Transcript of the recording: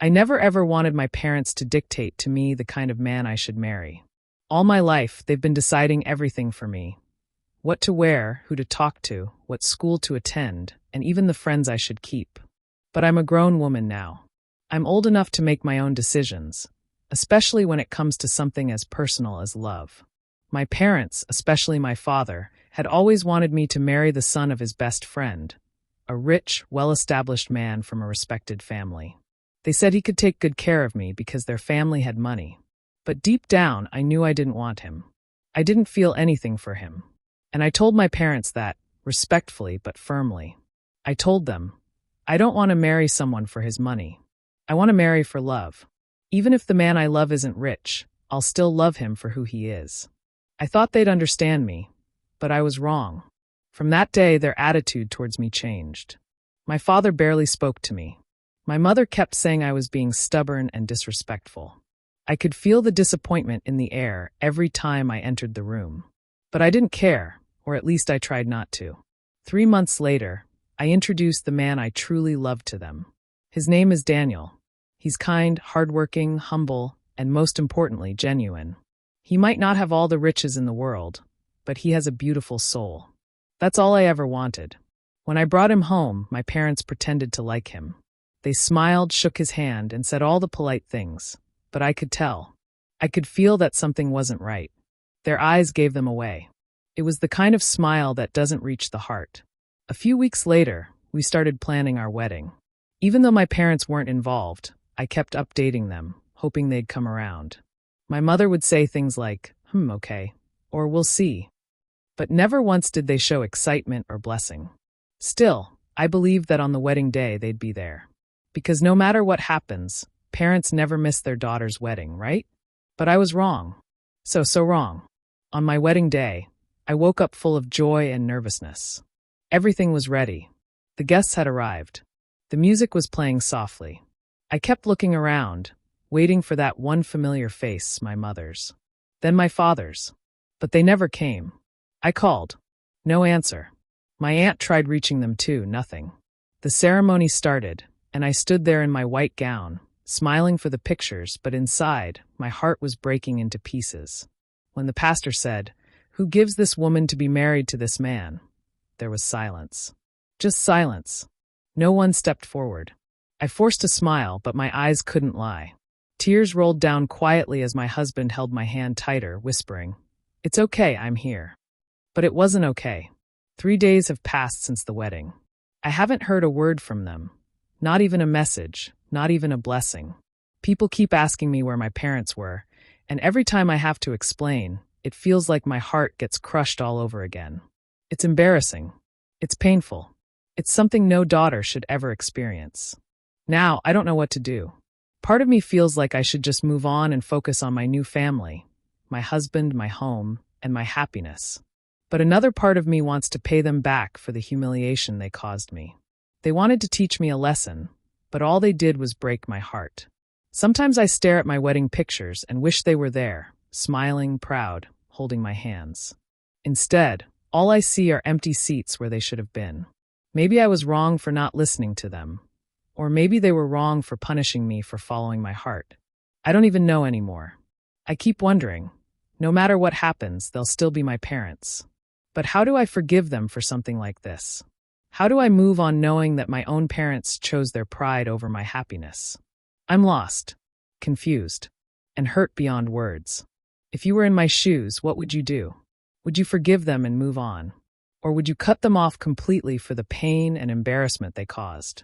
I never ever wanted my parents to dictate to me the kind of man I should marry. All my life, they've been deciding everything for me. What to wear, who to talk to, what school to attend, and even the friends I should keep. But I'm a grown woman now. I'm old enough to make my own decisions, especially when it comes to something as personal as love. My parents, especially my father, had always wanted me to marry the son of his best friend, a rich, well-established man from a respected family. They said he could take good care of me because their family had money. But deep down, I knew I didn't want him. I didn't feel anything for him. And I told my parents that, respectfully but firmly. I told them, I don't want to marry someone for his money. I want to marry for love. Even if the man I love isn't rich, I'll still love him for who he is. I thought they'd understand me, but I was wrong. From that day, their attitude towards me changed. My father barely spoke to me. My mother kept saying I was being stubborn and disrespectful. I could feel the disappointment in the air every time I entered the room. But I didn't care, or at least I tried not to. 3 months later, I introduced the man I truly loved to them. His name is Daniel. He's kind, hardworking, humble, and most importantly, genuine. He might not have all the riches in the world, but he has a beautiful soul. That's all I ever wanted. When I brought him home, my parents pretended to like him. They smiled, shook his hand, and said all the polite things. But I could tell. I could feel that something wasn't right. Their eyes gave them away. It was the kind of smile that doesn't reach the heart. A few weeks later, we started planning our wedding. Even though my parents weren't involved, I kept updating them, hoping they'd come around. My mother would say things like, okay, or we'll see. But never once did they show excitement or blessing. Still, I believed that on the wedding day they'd be there. Because no matter what happens, parents never miss their daughter's wedding, right? But I was wrong. So wrong. On my wedding day, I woke up full of joy and nervousness. Everything was ready. The guests had arrived. The music was playing softly. I kept looking around, waiting for that one familiar face, my mother's. Then my father's. But they never came. I called. No answer. My aunt tried reaching them too, nothing. The ceremony started, and I stood there in my white gown, smiling for the pictures, but inside, my heart was breaking into pieces. When the pastor said, "Who gives this woman to be married to this man?" there was silence. Just silence. No one stepped forward. I forced a smile, but my eyes couldn't lie. Tears rolled down quietly as my husband held my hand tighter, whispering, "It's okay, I'm here." But it wasn't okay. 3 days have passed since the wedding. I haven't heard a word from them. Not even a message, not even a blessing. People keep asking me where my parents were, and every time I have to explain, it feels like my heart gets crushed all over again. It's embarrassing. It's painful. It's something no daughter should ever experience. Now, I don't know what to do. Part of me feels like I should just move on and focus on my new family, my husband, my home, and my happiness. But another part of me wants to pay them back for the humiliation they caused me. They wanted to teach me a lesson, but all they did was break my heart. Sometimes I stare at my wedding pictures and wish they were there, smiling, proud, holding my hands. Instead, all I see are empty seats where they should have been. Maybe I was wrong for not listening to them. Or maybe they were wrong for punishing me for following my heart. I don't even know anymore. I keep wondering, no matter what happens, they'll still be my parents. But how do I forgive them for something like this? How do I move on knowing that my own parents chose their pride over my happiness? I'm lost, confused, and hurt beyond words. If you were in my shoes, what would you do? Would you forgive them and move on? Or would you cut them off completely for the pain and embarrassment they caused?